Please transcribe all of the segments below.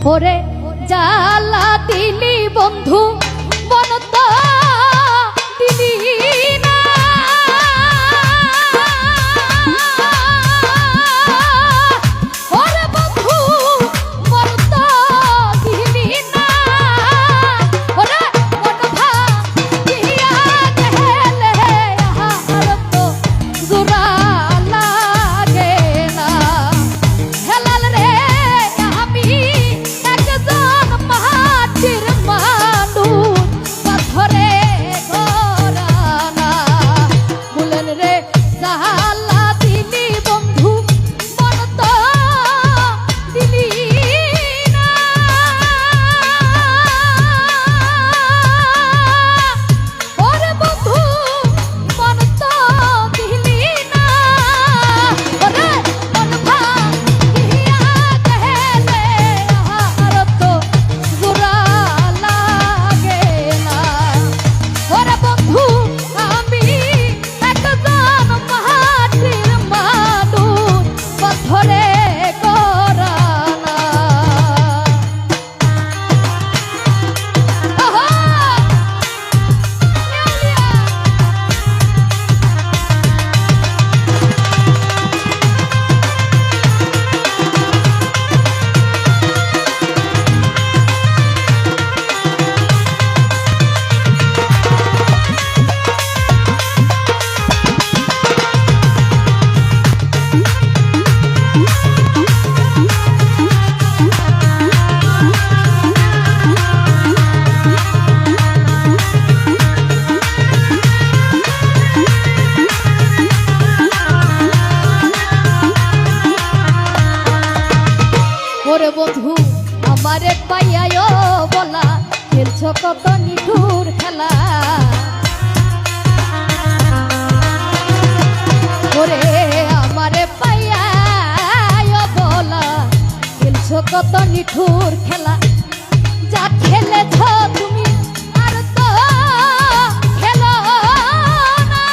ওরে জ্বালা দিলি বন্ধু বনত দিলি না ওরে বন্ধু বনত দিলি না ওরে মনভা দিয়া গেলে আর তো জোড়া লাগে না হেলাল রে আমি একজন মাটির মানুষ পাথরে গড়ানা বলেন রে জালা দিলি বন্ধু মন তো দিলি না ওরে বন্ধু মন তো দিলি না ওরে মন ভাঙিয়া গেলে আর তো জোড়া লাগে না ওরে বন্ধু আমি একজন মাটির মানুষ পাথরে গড়ানা ওরে বন্ধু আমারে পাইয়াও বলা খেলছ কত নিঠুর খেলা ওরে আমারে পাইয়াও বলা খেলছ কত নিঠুর খেলা যা খেলেছ তুমি আর তো খেলো না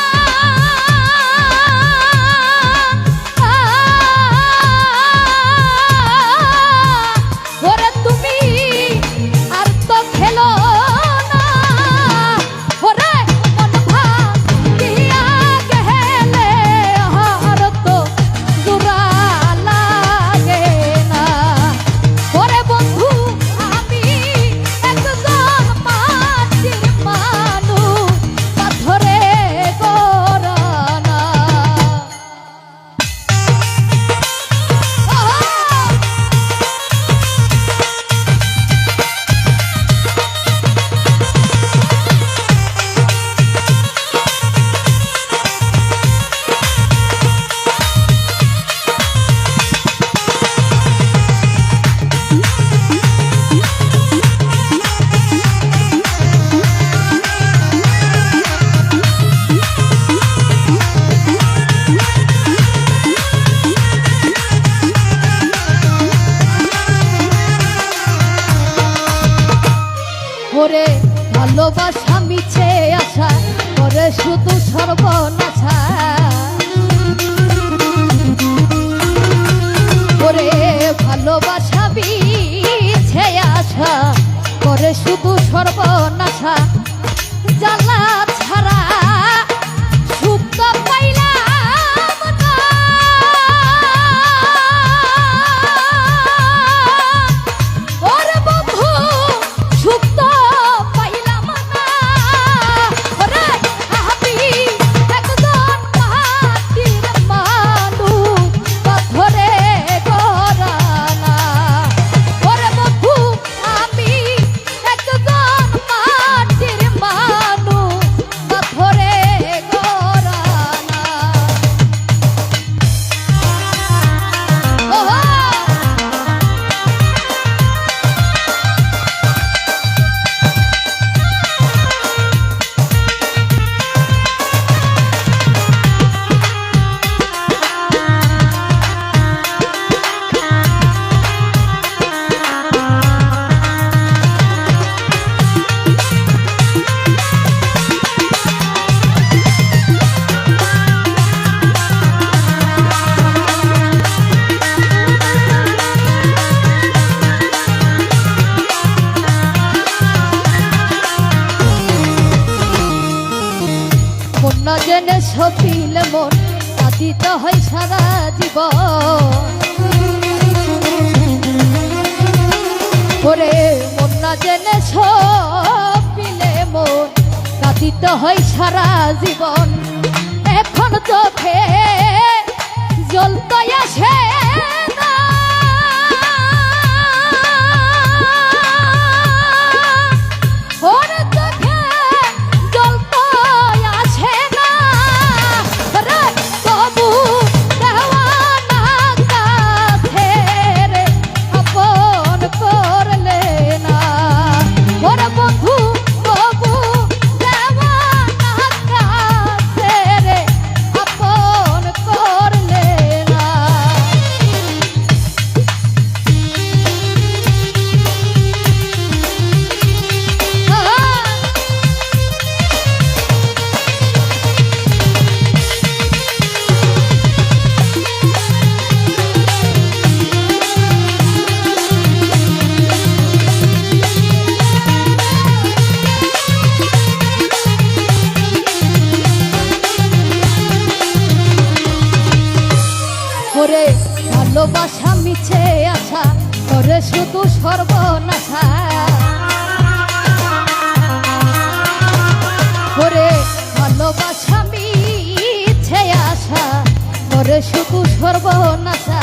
ওরে তুমি আর তো খেলো না ওরে মন ভাঙিয়া গেলে আর তো জোড়া লাগে না ওরে বন্ধু আমি একজন মাটির মানুষ পাথরে গড়ানা ওরে ভালোবাসা মিছে আশা করে শুধু সর্বনাশা ওরে ভালোবাসা মিছে আশা করে শুধু সর্বনাশা জ্বালা ছাড়া সুখ তো পাইলাম না ওরে বন্ধু সুখ তো পাইলাম না ওরে আমি একজন মাটির মানুষ পাথরে গড়ানা ওরে বন্ধু আমি একজন ছপিলে মন কাঁদিতে হয় সারা জীবন ওরে মন না জেনে ছপিলে মন কাঁদিতে হয় সারা জীবন এখন চোখে জল তো আসে না ওরে চোখে জল তো আসে না রে তবু দেওয়ানা কাছে রে আপন করলে না ওরে বন্ধু তবু দেওয়ানা কাছে রে আপন করলে না ওরে ভালোবাসা মিছে আশা করে শুধু সর্বনাশা ওরে ভালোবাসা মিছে আশা করে শুধু সর্বনাশা